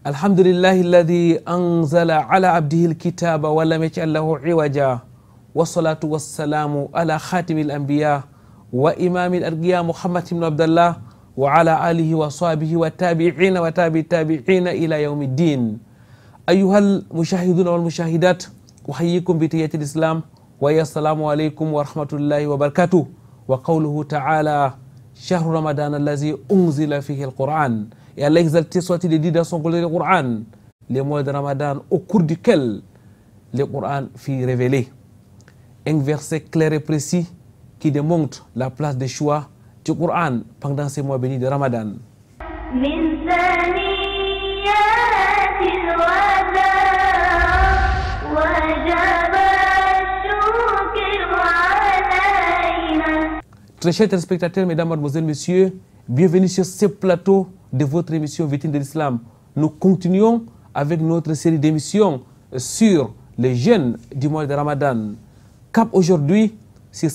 الحمد لله الذي أنزل على عبده الكتاب ولم يجعل له عوجا، والصلاة والسلام على خاتم الأنبياء وإمام الأرقياء محمد بن عبد الله وعلى آله وصحبه والتابعين وتابع التابعين إلى يوم الدين. أيها المشاهدون والمشاهدات، أحييكم بتحية الإسلام وهي السلام عليكم ورحمة الله وبركاته. وقوله تعالى: شهر رمضان الذي أنزل فيه القرآن. Et Allah exalté soit-il dit dans son Coran, les mois de Ramadan au cours duquel le Coran fut révélé. Un verset clair et précis qui démontre la place de choix du Coran pendant ces mois bénis de Ramadan. Très chers téléspectateurs, mesdames, mademoiselles, messieurs, bienvenue sur ce plateau de votre émission Vitrine de l'Islam. Nous continuons avec notre série d'émissions sur les jeûnes du mois de Ramadan. Cap aujourd'hui, c'est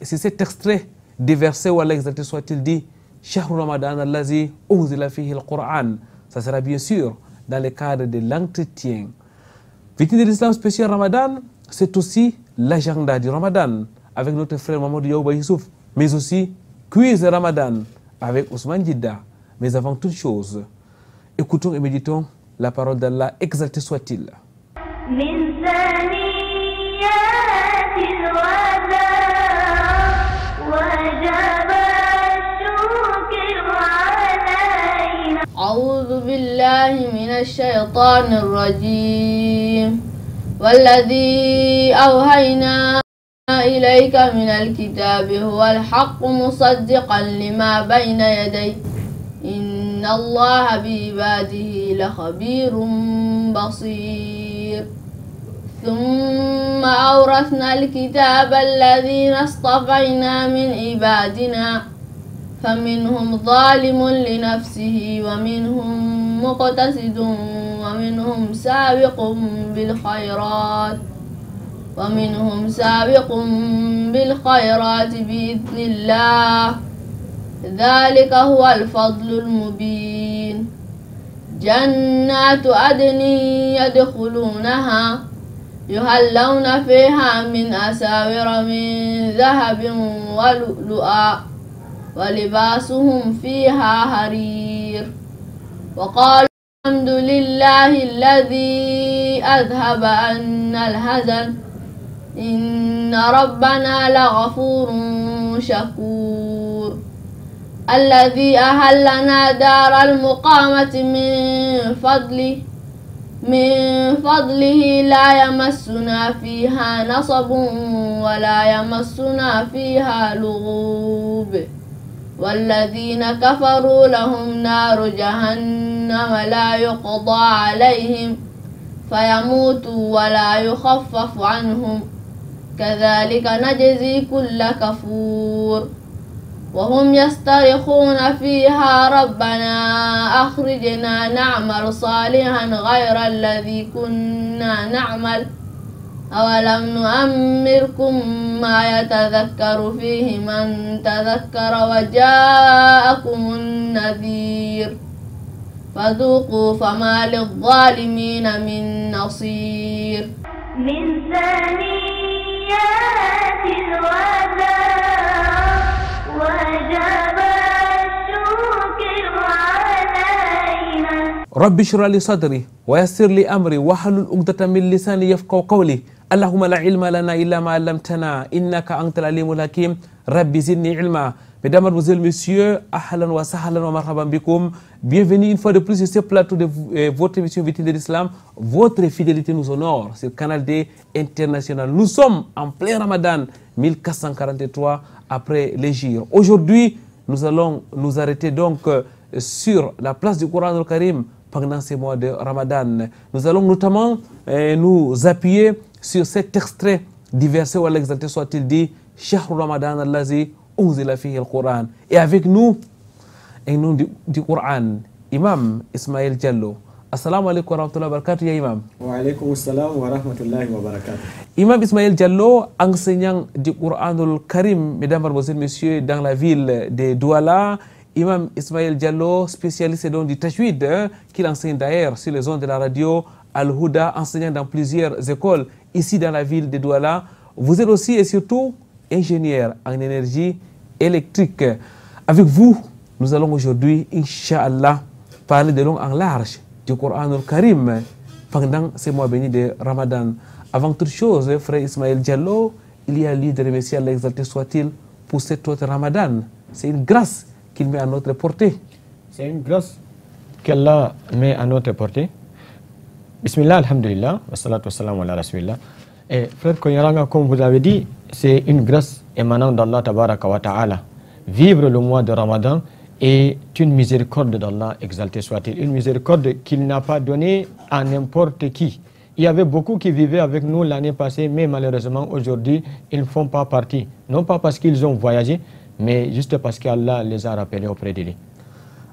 cet extrait des versets où Allah exalté soit-il dit: Shahru Ramadan allazi unzila fihi al-Qur'an. Ça sera bien sûr dans le cadre de l'entretien. Vitrine de l'Islam spécial Ramadan, c'est aussi l'agenda du Ramadan avec notre frère Mamadou Yaouba Youssouf, mais aussi Quiz Ramadan avec Ousmane Jidda. Mais avant toute chose, écoutons et méditons la parole d'Allah, exalté soit-il. أعوذ بالله من الشيطان الرجيم والذي أوحينا إليك من الكتاب هو الحق مصدقا لما بين يديه إن الله بعباده لخبير بصير ثم أورثنا الكتاب الذين اصطفينا من عبادنا فمنهم ظالم لنفسه ومنهم مقتصد ومنهم سابق بالخيرات بإذن الله ذلك هو الفضل المبين جنات عدن يدخلونها يحلون فيها من أساور من ذهب ولؤلؤا ولباسهم فيها حرير وقالوا الحمد لله الذي أذهب عنا الحزن إن ربنا لغفور شكور الذي أهلنا دار المقامة من فضله لا يمسنا فيها نصب ولا يمسنا فيها لغوب والذين كفروا لهم نار جهنم لا يقضى عليهم فيموتوا ولا يخفف عنهم كذلك نجزي كل كفور وهم يسترخون فيها ربنا أخرجنا نعمل صالحا غير الذي كنا نعمل أولم نؤمركم ما يتذكر فيه من تذكر وجاءكم النذير فذوقوا فما للظالمين من نصير من ثنيات الوداع وجب الشكر علينا رب اشرح لي صدري ويسر لي أمري واحلل عقدة من لساني يفقهوا قولي اللهم لا علم لنا إلا ما علمتنا إنك أنت العليم الحكيم ربي زدني علما. Mesdames, Mademoiselles, Messieurs, ahlan wa sahlan wa marhaban bikoum. Bienvenue une fois de plus sur ce plateau de votre émission Vitrine de l'Islam. Votre fidélité nous honore. C'est le canal D international. Nous sommes en plein Ramadan 1443 après l'Hégire. Aujourd'hui, nous allons nous arrêter donc sur la place du Coran al-Karim pendant ces mois de Ramadan. Nous allons notamment nous appuyer sur cet extrait du verset où Allah exalté soit-il dit: Shahru Ramadan allazi unzila fihi al-Quran. Et avec nous, un nom du Coran, Imam Ismaël Diallo. Assalamu alaikum wa rahmatullahi wa barakatuh, ya Imam. Wa alaikum assalam wa rahmatullahi wa barakatuh. Imam Ismaël Diallo, enseignant du Coran al-Karim, mesdames, mademoiselles, messieurs, dans la ville de Douala. Imam Ismaël Diallo, spécialiste donc du tajwid, qu'il enseigne d'ailleurs sur les ondes de la radio Al-Houda, enseignant dans plusieurs écoles ici dans la ville de Douala. Vous êtes aussi et surtout ingénieur en énergie électrique. Avec vous, nous allons aujourd'hui, Inch'Allah, parler de long en large du Coran al-Karim pendant ces mois bénis de Ramadan. Avant toute chose, frère Ismaël Diallo, il y a lieu de remercier Allah exalté soit-il pour cet autre Ramadan. C'est une grâce qu'il met à notre portée. C'est une grâce qu'Allah met à notre portée. Bismillah, alhamdulillah, wa salatu wa salam ala rasulillah. Et frère Koyaranga, comme vous avez dit, c'est une grâce émanant d'Allah tabaraka wa ta'ala. Vivre le mois de Ramadan est une miséricorde d'Allah, exalté soit-il. Une miséricorde qu'il n'a pas donnée à n'importe qui. Il y avait beaucoup qui vivaient avec nous l'année passée, mais malheureusement aujourd'hui, ils ne font pas partie. Non pas parce qu'ils ont voyagé, mais juste parce qu'Allah les a rappelés auprès de lui.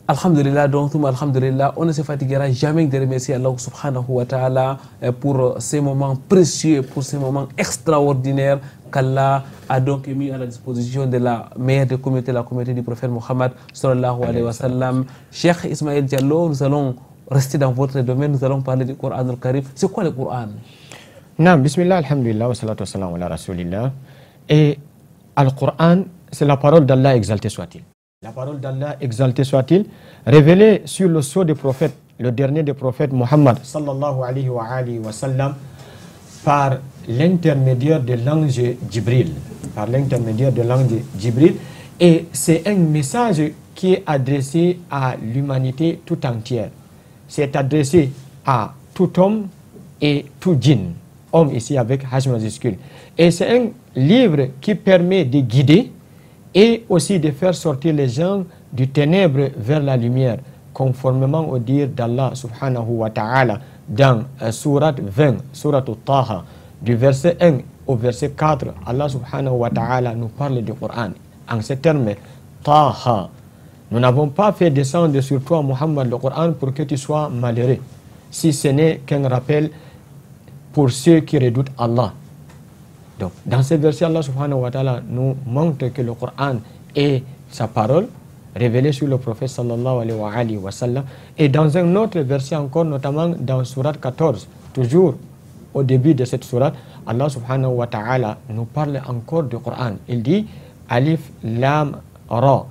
Alhamdulillah, donc alhamdulillah, on ne se fatiguera jamais de remercier Allah subhanahu wa ta'ala pour ces moments précieux, pour ces moments extraordinaires qu'Allah a donc mis à la disposition de la meilleure des communautés, la communauté du prophète Mohammed sallallahu alayhi wa sallam. Cheikh Ismaël Diallo, nous allons rester dans votre domaine, nous allons parler du Coran al-Karim. C'est quoi le Coran? Non, bismillah, alhamdulillah, wa salatu wa salam ala rasulillah. Et Al-Coran, c'est la parole d'Allah exalté soit-il. La parole d'Allah exalté soit-il, révélée sur le sceau des prophètes, le dernier des prophètes Muhammad sallallahu alayhi wa sallam, par l'intermédiaire de l'ange Jibril. Par l'intermédiaire de l'ange Jibril. Et c'est un message qui est adressé à l'humanité tout entière. C'est adressé à tout homme et tout djinn. Homme ici avec H majuscule. Et c'est un livre qui permet de guider et aussi de faire sortir les gens du ténèbre vers la lumière, conformément au dire d'Allah subhanahu wa ta'ala dans Surat 20, Surat Taha, du verset 1 au verset 4, Allah subhanahu wa ta'ala nous parle du Coran. En ces termes, Taha, nous n'avons pas fait descendre sur toi, Muhammad, le Coran pour que tu sois malheureux, si ce n'est qu'un rappel pour ceux qui redoutent Allah. Donc, dans ce verset, Allah subhanahu wa ta'ala nous montre que le Coran est sa parole, révélée sur le prophète sallallahu alayhi wa sallam. Et dans un autre verset encore, notamment dans Surat 14, toujours au début de cette Surat, Allah subhanahu wa ta'ala nous parle encore du Coran. Il dit Alif Lam Ra.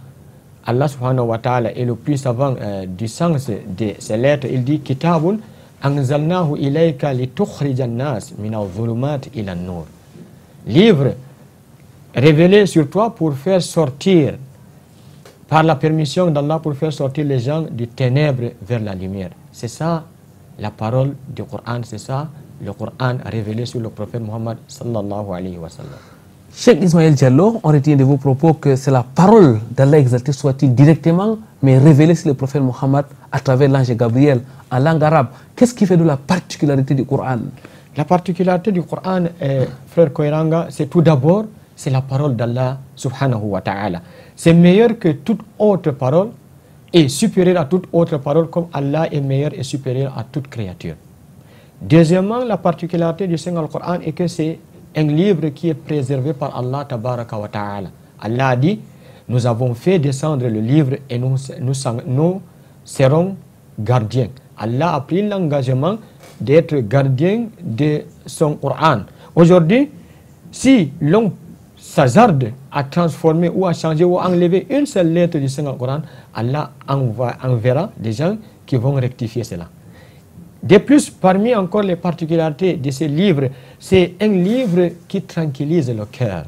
Allah subhanahu wa ta'ala est le plus savant du sens de ces lettres. Il dit Kitabun anzalnahu ilayka li tukhrijan nas min al-dhulumat ila an-nur. Livre révélé sur toi pour faire sortir, par la permission d'Allah, pour faire sortir les gens du ténèbre vers la lumière. C'est ça la parole du Coran, c'est ça le Coran révélé sur le prophète Muhammad sallallahu alayhi wa sallam. Cheikh Ismaël Diallo, on retient de vos propos que c'est la parole d'Allah exalté soit-il directement, mais révélée sur le prophète Muhammad à travers l'ange Gabriel en langue arabe. Qu'est-ce qui fait de la particularité du Coran? La particularité du Coran, frère Koiranga, c'est tout d'abord, c'est la parole d'Allah subhanahu wa ta'ala. C'est meilleur que toute autre parole et supérieur à toute autre parole, comme Allah est meilleur et supérieur à toute créature. Deuxièmement, la particularité du Saint-Coran est que c'est un livre qui est préservé par Allah tabaraka wa ta'ala. Allah a dit, nous avons fait descendre le livre et nous serons gardiens. Allah a pris l'engagement d'être gardien de son Coran. Aujourd'hui, si l'on s'hasarde à transformer ou à changer ou à enlever une seule lettre du Saint-Coran, Allah enverra des gens qui vont rectifier cela. De plus, parmi encore les particularités de ce livre, c'est un livre qui tranquillise le cœur.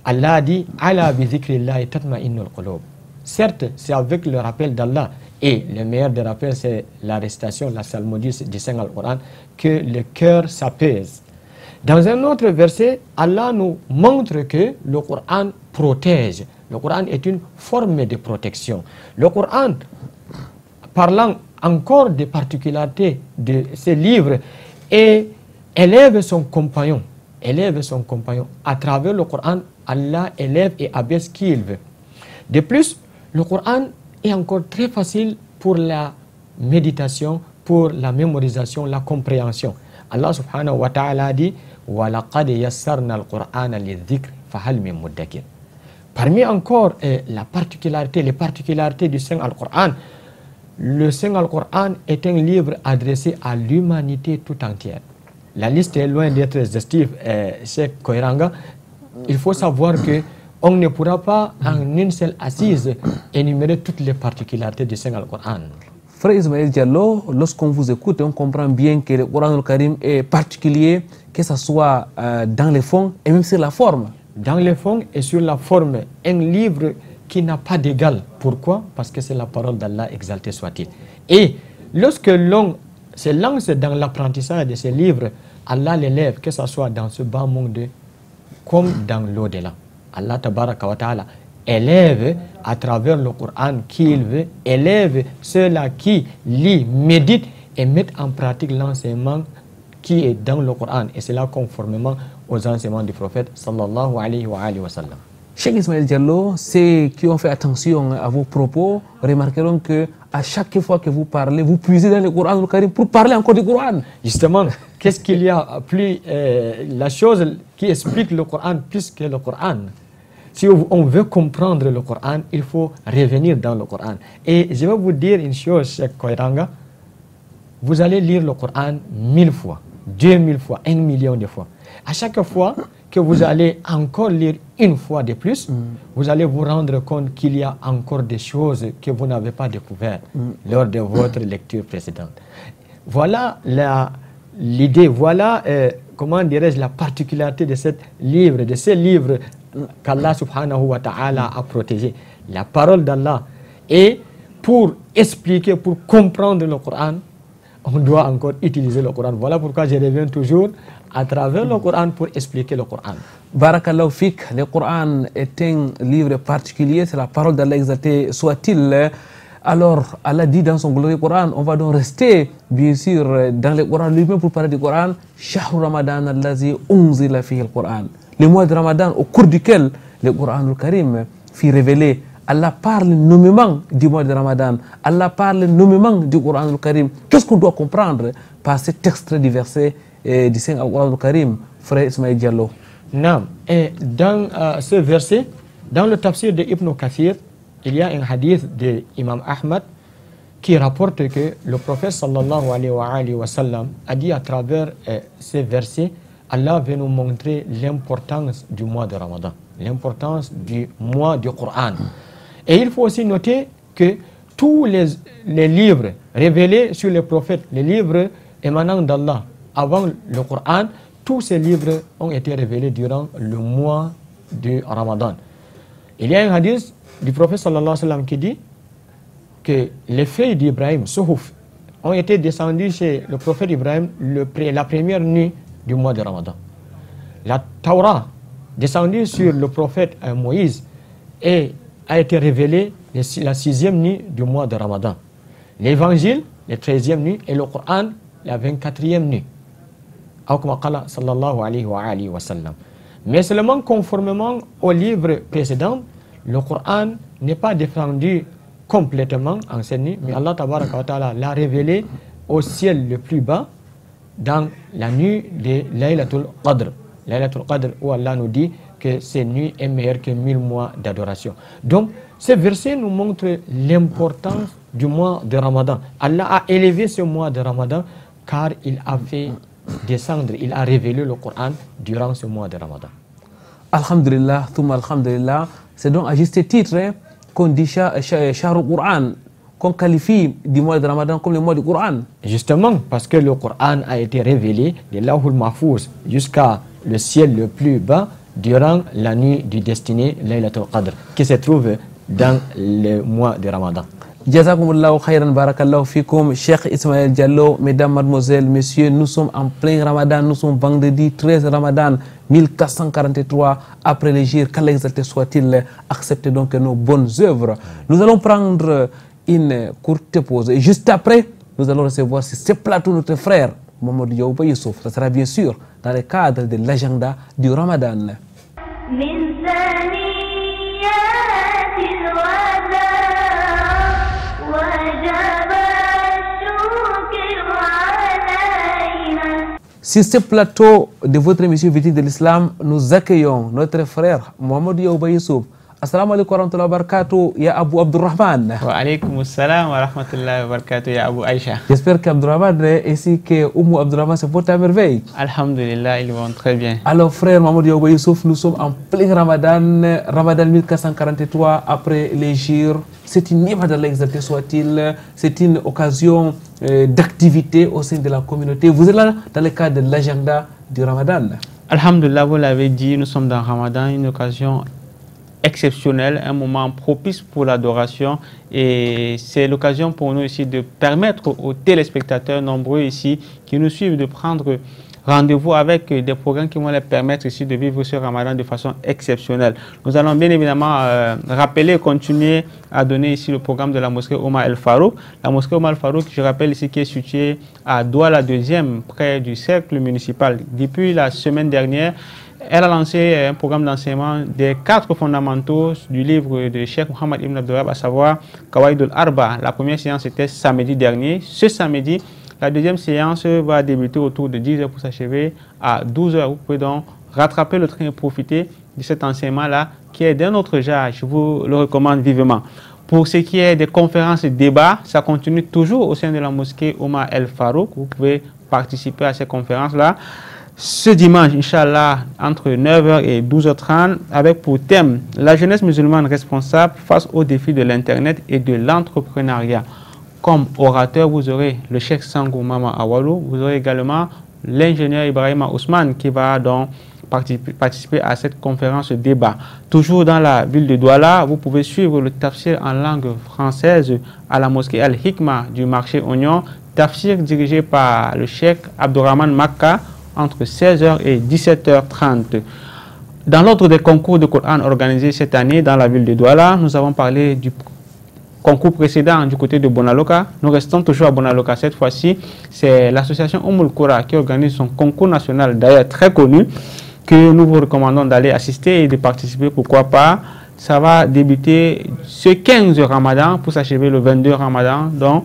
Allah a dit « Ala bi dhikrillahi tatma'innul qulub ». Certes, c'est avec le rappel d'Allah, et le meilleur des rappels, c'est la récitation, la psalmodie du Saint-Coran, que le cœur s'apaise. Dans un autre verset, Allah nous montre que le Coran protège. Le Coran est une forme de protection. Le Coran, parlant encore des particularités de ce livre, et élève son compagnon. Élève son compagnon. À travers le Coran, Allah élève et abaisse qui il veut. De plus, le Coran est encore très facile pour la méditation, pour la mémorisation, la compréhension. Allah subhanahu wa ta'ala dit وَلَقَدْ يَسَّرْنَا الْقُرْآنَ لِلذِّكْرِ فَهَلْ مِن مُدَّكِرٍ. Parmi encore les particularités du Saint Al-Qur'an, le Saint Al-Qur'an est un livre adressé à l'humanité tout entière. La liste est loin d'être exhaustive, Cheikh Koiranga. Il faut savoir que on ne pourra pas en une seule assise énumérer toutes les particularités du Saint Al-Qur'an. Frère Ismaël Diallo, lorsqu'on vous écoute, on comprend bien que le Coran al-Karim est particulier, que ce soit dans les fonds et même sur la forme. Dans les fonds et sur la forme, un livre qui n'a pas d'égal. Pourquoi? Parce que c'est la parole d'Allah, exalté soit-il. Et lorsque l'on se lance dans l'apprentissage de ces livres, Allah l'élève, que ce soit dans ce bas monde comme dans l'au-delà. Allah tabaraka wa ta'ala élève à travers le Coran qu'il veut, élève ceux-là qui lit, méditent et mettent en pratique l'enseignement qui est dans le Coran. Et cela conformément aux enseignements du prophète sallallahu alayhi wa sallam. Cheikh Ismaël Diallo, ceux qui ont fait attention à vos propos remarqueront que à chaque fois que vous parlez, vous puisez dans le Coran al-Karim pour parler encore du Coran. Justement, qu'est-ce qu'il y a plus la chose qui explique le Coran plus que le Coran? Si on veut comprendre le Coran, il faut revenir dans le Coran. Et je vais vous dire une chose, Cheikh Koiranga, vous allez lire le Coran 1000 fois, 2000 fois, 1 million de fois. À chaque fois que vous allez encore lire une fois de plus, vous allez vous rendre compte qu'il y a encore des choses que vous n'avez pas découvertes lors de votre lecture précédente. Voilà l'idée, voilà comment dirais-je la particularité de ce livre qu'Allah subhanahu wa ta'ala a protégé, la parole d'Allah. Et pour expliquer, pour comprendre le Coran, on doit encore utiliser le Coran. Voilà pourquoi je reviens toujours à travers le Coran pour expliquer le Coran. Barakallahu fik, le Coran est un livre particulier, c'est la parole d'Allah exalté soit-il. Alors, Allah dit dans son glorieux Coran, on va donc rester, bien sûr, dans le Coran lui-même pour parler du Coran. Shahru Ramadan allazi unzila fihi al-Coran. Le mois de Ramadan au cours duquel le Coran al-Karim fut révélé. Allah parle nommément du mois de Ramadan. Allah parle nommément du Coran al-Karim. Qu'est-ce qu'on doit comprendre par cet extrait du verset du Saint Coran al-Karim, frère Ismaël Diallo? Non. Et dans ce verset, dans le tafsir de Ibn Kathir, il y a un hadith de Imam Ahmad qui rapporte que le prophète sallallahu alayhi wa sallam a dit à travers ces versets, Allah veut nous montrer l'importance du mois de Ramadan, l'importance du mois du Coran. Et il faut aussi noter que tous les livres révélés sur les prophètes, les livres émanant d'Allah avant le Coran, tous ces livres ont été révélés durant le mois du Ramadan. Il y a un hadith du prophète sallallahu alayhi wa sallam qui dit que les feuilles d'Ibrahim, Suhuf, ont été descendues chez le prophète Ibrahim la première nuit du mois de Ramadan. La Torah, descendue sur le prophète Moïse, a été révélée la 6e nuit du mois de Ramadan. L'évangile, la 13e nuit, et le Coran, la 24e nuit. Mais seulement conformément au livre précédent, le Coran n'est pas défendu complètement en cette nuit, mais Allah tabaraka wa ta'ala l'a révélé au ciel le plus bas dans la nuit de Laylatul Qadr. Laylatul Qadr, où Allah nous dit que cette nuit est meilleure que 1000 mois d'adoration. Donc, ce verset nous montre l'importance du mois de Ramadan. Allah a élevé ce mois de Ramadan car il a fait descendre, il a révélé le Coran durant ce mois de Ramadan. Alhamdulillah, thumma alhamdulillah. C'est donc à juste titre qu'on dit Shahr Quran, qu'on qualifie du mois de Ramadan comme le mois du Coran. Justement, parce que le Coran a été révélé de Lahul Mahfouz jusqu'à le ciel le plus bas durant la nuit du destiné Laylatul Qadr, qui se trouve dans le mois de Ramadan. Jazakumullahu khairan, barakallahu fikum, Cheikh Ismaël Diallo. Mesdames, mademoiselles, messieurs, nous sommes en plein Ramadan, nous sommes vendredi 13 Ramadan 1443, après le jour, qu'Allah exalté soit-il, acceptez donc nos bonnes œuvres. Nous allons prendre une courte pause et juste après, nous allons recevoir sur ce plateau notre frère Mamadou Yauba Youssouf. Ça sera bien sûr dans le cadre de l'agenda du Ramadan. Sur ce plateau de votre émission Vitrine de l'Islam, nous accueillons notre frère Mamadou Yauba Youssouf. Assalamu alaikum warahmatullahi wabarakatuh, ya Abu Abdurrahman. Wa alaikum assalam wa rahmatullahi wa barakatuh, ya Abu Aïcha. J'espère qu'Abdurrahman ainsi que Oumou Abdurrahman se portent à merveille. Alhamdulillah, ils vont très bien. Alors frère Mamadou Yaouba Youssouf, nous sommes en plein Ramadan, Ramadan 1443 après les jours. C'est une ni'ma d'Allah exalté soit-il, c'est une occasion d'activité au sein de la communauté. Vous êtes là dans le cadre de l'agenda du Ramadan. Alhamdulillah, vous l'avez dit, nous sommes dans Ramadan, une occasion exceptionnelle, un moment propice pour l'adoration, et c'est l'occasion pour nous ici de permettre aux téléspectateurs nombreux ici qui nous suivent de prendre rendez-vous avec des programmes qui vont leur permettre ici de vivre ce Ramadan de façon exceptionnelle. Nous allons bien évidemment rappeler et continuer à donner ici le programme de la mosquée Omar El Farouk. La mosquée Omar El Farouk, je rappelle ici, qui est située à Douala 2e, près du cercle municipal. Depuis la semaine dernière, elle a lancé un programme d'enseignement des 4 fondamentaux du livre de Cheikh Mohamed Ibn Abdulwahab, à savoir Kawaïd al-Arba. La première séance était samedi dernier. Ce samedi, la deuxième séance va débuter autour de 10h pour s'achever à 12h. Vous pouvez donc rattraper le train et profiter de cet enseignement-là qui est d'un autre genre. Je vous le recommande vivement. Pour ce qui est des conférences et débats, ça continue toujours au sein de la mosquée Omar El Farouk. Vous pouvez participer à ces conférences-là ce dimanche, Inch'Allah, entre 9h et 12h30, avec pour thème la jeunesse musulmane responsable face aux défis de l'Internet et de l'entrepreneuriat. Comme orateur, vous aurez le Cheikh Sangou Mama Awalou, vous aurez également l'ingénieur Ibrahima Ousmane qui va donc participer à cette conférence débat. Toujours dans la ville de Douala, vous pouvez suivre le tafsir en langue française à la mosquée Al-Hikma du marché Oignon, tafsir dirigé par le Cheikh Abdourahman Makka entre 16h et 17h30. Dans l'ordre des concours de Coran organisés cette année dans la ville de Douala, nous avons parlé du concours précédent du côté de Bonaloka. Nous restons toujours à Bonaloka cette fois-ci. C'est l'association Oumoul Koura qui organise son concours national, d'ailleurs très connu, que nous vous recommandons d'aller assister et de participer, pourquoi pas. Ça va débuter ce 15 Ramadan pour s'achever le 22 Ramadan, donc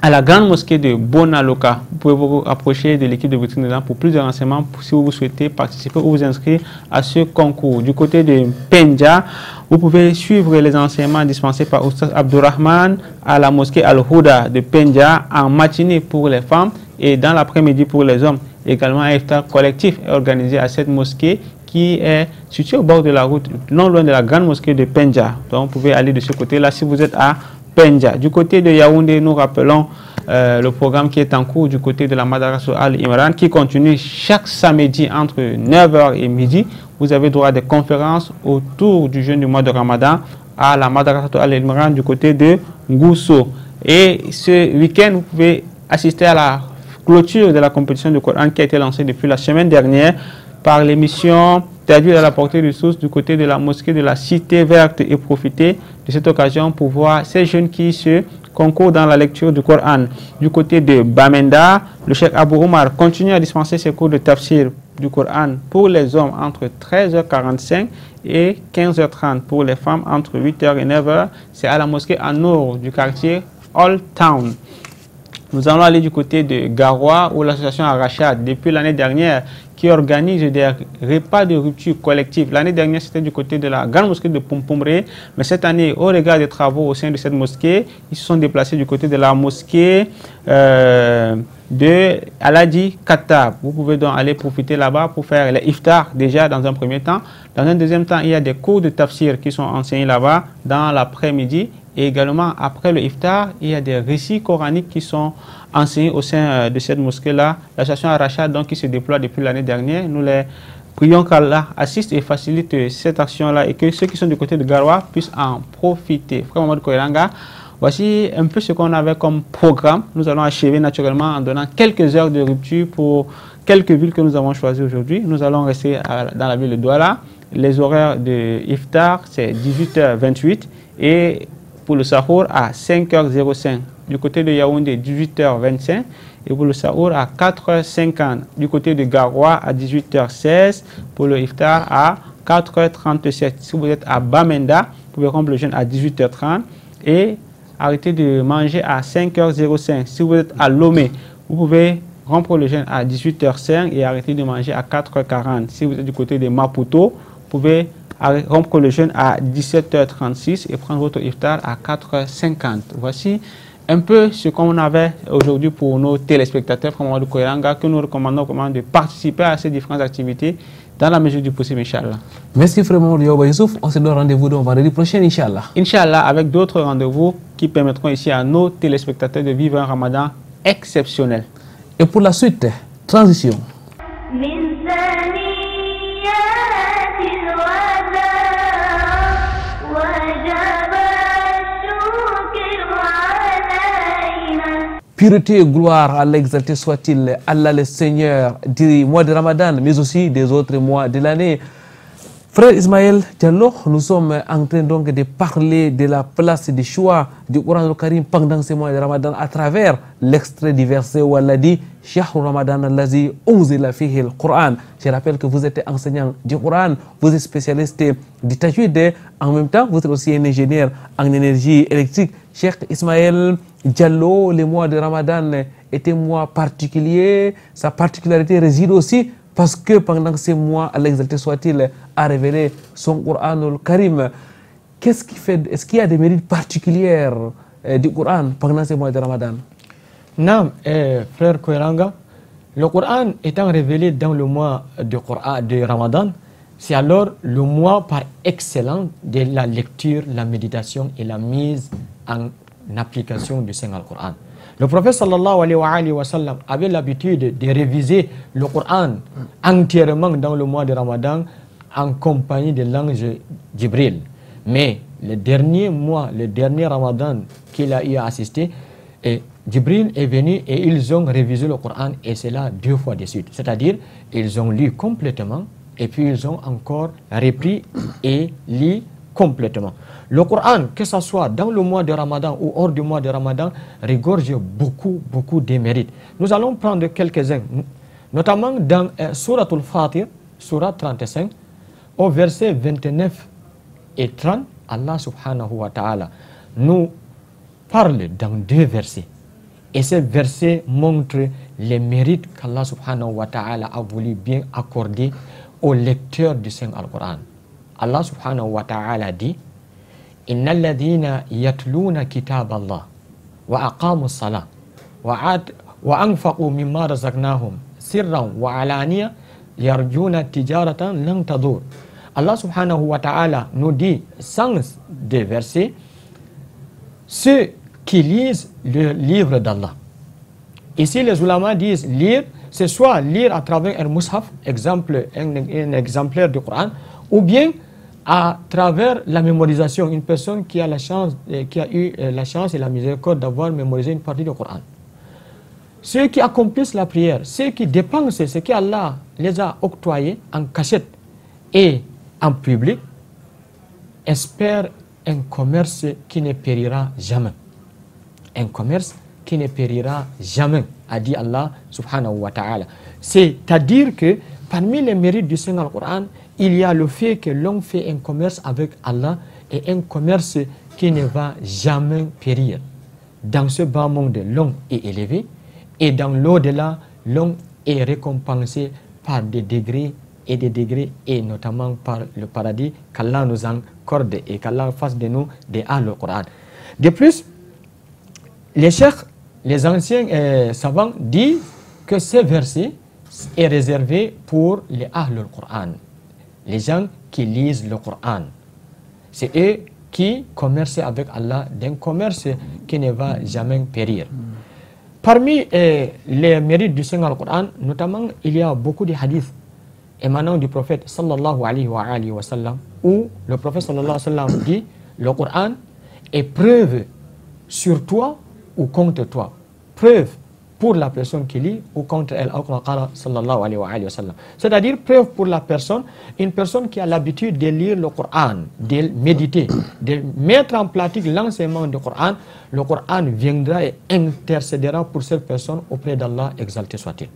à la grande mosquée de Bonaloka. Vous pouvez vous approcher de l'équipe de Vitrine dedans pour plus de renseignements si vous souhaitez participer ou vous inscrire à ce concours. Du côté de Pendja, vous pouvez suivre les enseignements dispensés par Oustaz Abdourahman à la mosquée Al-Houda de Pendja en matinée pour les femmes et dans l'après-midi pour les hommes. Également, un iftar collectif est organisé à cette mosquée qui est située au bord de la route, non loin de la grande mosquée de Pendja. Donc, vous pouvez aller de ce côté-là si vous êtes à Pendja. Du côté de Yaoundé, nous rappelons le programme qui est en cours du côté de la Madrasa Al-Imran qui continue chaque samedi entre 9h et midi. Vous avez droit à des conférences autour du jeûne du mois de Ramadan à la Madrasa Al-Imran du côté de Ngousso. Et ce week-end, vous pouvez assister à la clôture de la compétition de Coran qui a été lancée depuis la semaine dernière par l'émission Traduire à la portée de source du côté de la mosquée de la Cité Verte et profiter de cette occasion pour voir ces jeunes qui se concourent dans la lecture du Coran. Du côté de Bamenda, le Cheikh Abou Omar continue à dispenser ses cours de tafsir du Coran pour les hommes entre 13h45 et 15h30, pour les femmes entre 8h et 9h. C'est à la mosquée An-Nour du quartier Old Town. Nous allons aller du côté de Garoua où l'association Arachad, depuis l'année dernière, qui organise des repas de rupture collective. L'année dernière, c'était du côté de la grande mosquée de Pompomré, mais cette année, au regard des travaux au sein de cette mosquée, ils se sont déplacés du côté de la mosquée de Aladi Katab. Vous pouvez donc aller profiter là-bas pour faire les iftars déjà dans un premier temps. Dans un deuxième temps, il y a des cours de tafsir qui sont enseignés là-bas dans l'après-midi. Et également, après le iftar, il y a des récits coraniques qui sont enseignés au sein de cette mosquée-là. L'association Arachad, donc, qui se déploie depuis l'année dernière, nous les prions qu'Allah assiste et facilite cette action-là et que ceux qui sont du côté de Garoua puissent en profiter. Frère Mamadou Koiranga, voici un peu ce qu'on avait comme programme. Nous allons achever naturellement en donnant quelques heures de rupture pour quelques villes que nous avons choisies aujourd'hui. Nous allons rester dans la ville de Douala. Les horaires de iftar, c'est 18h28 et pour le Sahour à 5h05. Du côté de Yaoundé, 18h25. Et pour le Sahour à 4h50. Du côté de Garoua à 18h16. Pour le iftar à 4h37. Si vous êtes à Bamenda, vous pouvez rompre le jeûne à 18h30 et arrêter de manger à 5h05. Si vous êtes à Lomé, vous pouvez rompre le jeûne à 18h05 et arrêter de manger à 4h40. Si vous êtes du côté de Maputo, vous pouvez à rompre le jeûne à 17h36 et prendre votre iftar à 4h50. Voici un peu ce qu'on avait aujourd'hui pour nos téléspectateurs, Frère Mamadou Koiranga, que nous recommandons comment de participer à ces différentes activités dans la mesure du possible, Inch'Allah. Merci Frère Mamadou Yaouba Youssouf. On se donne rendez-vous donc vendredi prochain, Inch'Allah. Inch'Allah, avec d'autres rendez-vous qui permettront ici à nos téléspectateurs de vivre un Ramadan exceptionnel. Et pour la suite, transition. Pureté et gloire à l'exalté soit-il, Allah le Seigneur du mois de Ramadan, mais aussi des autres mois de l'année. Frère Ismaël Diallo, nous sommes en train donc de parler de la place du choix du Coran al-Karim pendant ce mois de Ramadan à travers l'extrait du verset où Allah dit « Shahru Ramadan allazi unzila fihi al-Qur'an ». Je rappelle que vous êtes enseignant du Coran, vous êtes spécialiste du tajwid, en même temps vous êtes aussi un ingénieur en énergie électrique. Cheikh Ismaël Diallo, le mois de Ramadan est un mois particulier. Sa particularité réside aussi parce que pendant ces mois, Allah exalté soit-il, a révélé son Coran al-Karim. Qu'est-ce qui fait, est-ce qu'il y a des mérites particuliers du Coran pendant ces mois de Ramadan? Non, frère Koiranga, le Coran étant révélé dans le mois de Ramadan, c'est alors le mois par excellence de la lecture, la méditation et la mise en application du Saint-Coran. Le prophète sallallahu alayhi wa sallam avait l'habitude de réviser le Coran entièrement dans le mois de Ramadan en compagnie de l'ange Jibril. Mais le dernier mois, le dernier Ramadan qu'il a eu à assister, Jibril est venu et ils ont révisé le Coran et c'est là 2 fois de suite. C'est-à-dire, ils ont lu complètement et puis ils ont encore repris et lu complètement. Le Coran, que ce soit dans le mois de Ramadan ou hors du mois de Ramadan, regorge beaucoup de mérites. Nous allons prendre quelques-uns, notamment dans Surat al-Fatir, Surat 35, au verset 29 et 30, Allah subhanahu wa ta'ala nous parle dans 2 versets. Et ces versets montrent les mérites qu'Allah subhanahu wa ta'ala a voulu bien accorder aux lecteurs du Saint-Coran. Allah subhanahu wa ta'ala dit Inna alladhina yatluna kitab Allah wa aqamu as-salah wa anfaqu mimma razaqnahum sirran wa alaniya yarjuna tijaratan lan tadur. Allah subhanahu wa ta'ala nous dit sens des versets ceux qui lisent le livre d'Allah. Ici les ulama disent lire, c'est soit lire à travers un mushaf, exemple, un exemplaire du Coran, ou bien à travers la mémorisation, une personne qui a eu la chance et la miséricorde d'avoir mémorisé une partie du Coran. Ceux qui accomplissent la prière, ceux qui dépensent ce qu'Allah les a octroyés en cachette et en public, espèrent un commerce qui ne périra jamais. Un commerce qui ne périra jamais, a dit Allah subhanahu wa ta'ala. C'est-à-dire que parmi les mérites du Saint-Coran, il y a le fait que l'on fait un commerce avec Allah et un commerce qui ne va jamais périr. Dans ce bas monde, l'homme est élevé et dans l'au-delà, l'homme est récompensé par des degrés et notamment par le paradis qu'Allah nous accorde et qu'Allah fasse de nous des Ahlul Coran. De plus, les cheikhs, les anciens savants disent que ce verset est réservé pour les Ahlul Coran, les gens qui lisent le Coran. C'est eux qui commercent avec Allah d'un commerce qui ne va jamais périr. Parmi les mérites du Saint-Coran, notamment, il y a beaucoup de hadiths émanant du prophète sallallahu alayhi wa sallam, où le prophète sallallahu alayhi wa sallam dit le Coran est preuve sur toi ou contre toi. Preuve pour la personne qui lit ou contre elle, sallallahu alayhi wa sallam. C'est-à-dire preuve pour la personne, une personne qui a l'habitude de lire le Coran, de méditer, de mettre en pratique l'enseignement du Coran, le Coran viendra et intercédera pour cette personne auprès d'Allah, exalté soit-il.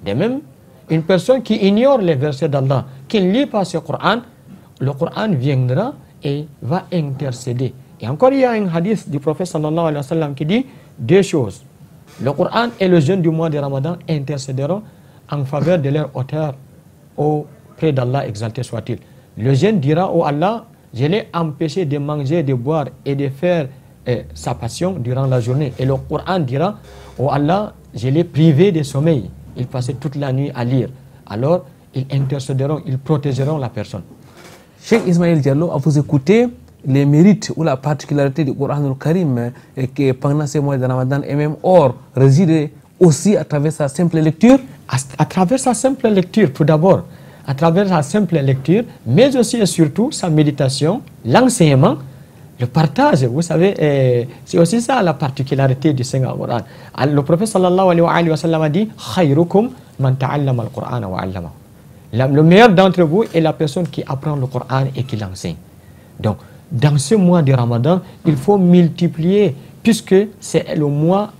De même, une personne qui ignore les versets d'Allah, qui ne lit pas ce Coran, le Coran viendra et va intercéder. Et encore, il y a un hadith du prophète sallallahu alayhi wa sallam qui dit 2 choses. Le Coran et le jeûne du mois de Ramadan intercéderont en faveur de leur auteur auprès d'Allah, exalté soit-il. Le jeune dira, oh Allah, je l'ai empêché de manger, de boire et de faire sa passion durant la journée. Et le Coran dira, oh Allah, je l'ai privé de sommeil. Il passait toute la nuit à lire. Alors, ils intercéderont, ils protégeront la personne. Cheikh Ismaël Diallo, à vous écouter, les mérites ou la particularité du Coran al-Karim que pendant ces mois de Ramadan et même hors réside aussi à travers sa simple lecture. À travers sa simple lecture, tout d'abord, à travers sa simple lecture, mais aussi et surtout sa méditation, l'enseignement, le partage. Vous savez, c'est aussi ça la particularité du Saint-Coran. Le prophète sallallahu alayhi wa sallam a dit « Khayrukum man ta'allama al-Qur'an wa 'allama ». Le meilleur d'entre vous est la personne qui apprend le Coran et qui l'enseigne. Donc, dans ce mois de Ramadan, il faut multiplier, puisque c'est le mois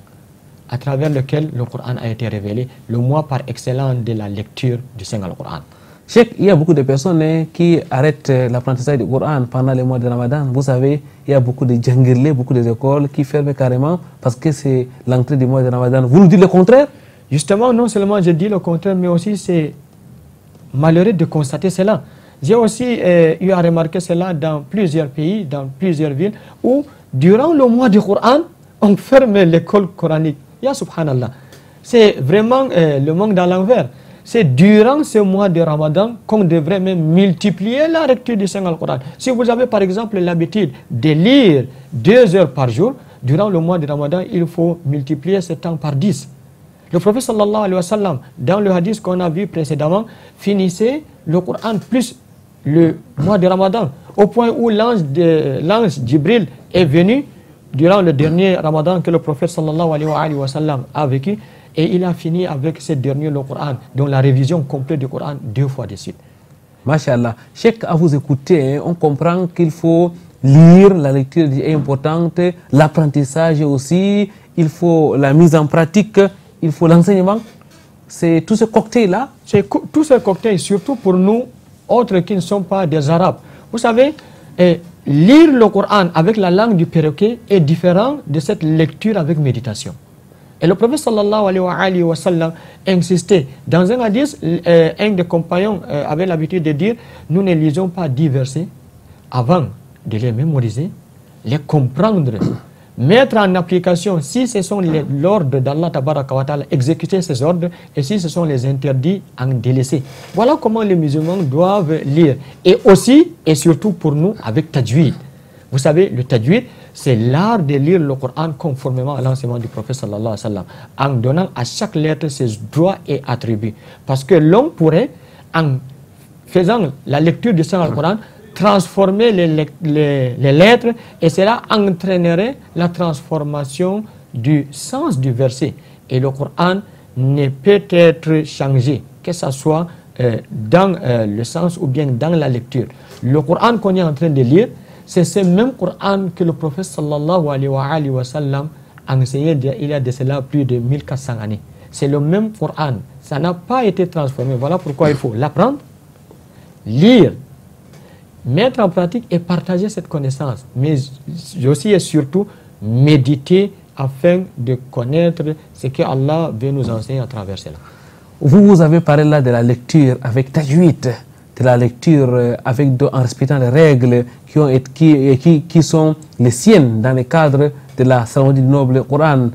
à travers lequel le Coran a été révélé, le mois par excellence de la lecture du Saint-Coran. Cheikh, il y a beaucoup de personnes qui arrêtent l'apprentissage du Coran pendant les mois de Ramadan. Vous savez, il y a beaucoup de djangirlés, beaucoup d'écoles qui ferment carrément parce que c'est l'entrée du mois de Ramadan. Vous nous dites le contraire? Justement, non seulement je dis le contraire, mais aussi c'est malheureux de constater cela. J'ai aussi eu à remarquer cela dans plusieurs pays, dans plusieurs villes, où durant le mois du Coran, on ferme l'école coranique. Ya subhanallah. C'est vraiment le manque dans l'envers. C'est durant ce mois de Ramadan qu'on devrait même multiplier la lecture du Saint-Coran. Si vous avez par exemple l'habitude de lire 2 heures par jour, durant le mois de Ramadan, il faut multiplier ce temps par 10. Le prophète sallallahu alayhi wa sallam, dans le hadith qu'on a vu précédemment, finissait le Coran plus le mois de Ramadan, au point où l'ange Jibril est venu durant le dernier Ramadan que le prophète sallallahu alayhi wa sallam a vécu, et il a fini avec ce dernier le Coran, donc la révision complète du Coran 2 fois de suite. Masha'Allah. Cheikh, à vous écouter, on comprend qu'il faut lire, la lecture est importante, l'apprentissage aussi, il faut la mise en pratique, il faut l'enseignement. C'est tout ce cocktail-là. C'est tout ce cocktail, surtout pour nous, autres qui ne sont pas des Arabes. Vous savez, lire le Coran avec la langue du perroquet est différent de cette lecture avec méditation. Et le prophète sallallahu alayhi wa sallam insistait. Dans un hadith, un des compagnons avait l'habitude de dire, nous ne lisons pas 10 versets avant de les mémoriser, les comprendre, mettre en application, si ce sont l'ordre d'Allah tabaraka wa ta'ala, exécuter ces ordres, et si ce sont les interdits, en délaisser. Voilà comment les musulmans doivent lire. Et aussi, et surtout pour nous, avec tajwid. Vous savez, le tajwid, c'est l'art de lire le Coran conformément à l'enseignement du prophète sallallahu alayhi wa sallam, en donnant à chaque lettre ses droits et attributs. Parce que l'homme pourrait, en faisant la lecture du Saint-Coran, transformer les lettres, et cela entraînerait la transformation du sens du verset. Et le Coran ne peut être changé, que ce soit dans le sens ou bien dans la lecture. Le Coran qu'on est en train de lire, c'est ce même Coran que le prophète sallallahu alayhi wa sallam a enseigné il y a de cela plus de 1400 années. C'est le même Coran, ça n'a pas été transformé. Voilà pourquoi il faut l'apprendre, lire, mettre en pratique et partager cette connaissance. Mais aussi et surtout méditer afin de connaître ce que Allah veut nous enseigner à travers cela. Vous avez parlé là de la lecture avec tajwid, de la lecture en respectant les règles qui sont les siennes dans le cadre de la cérémonie du noble Coran.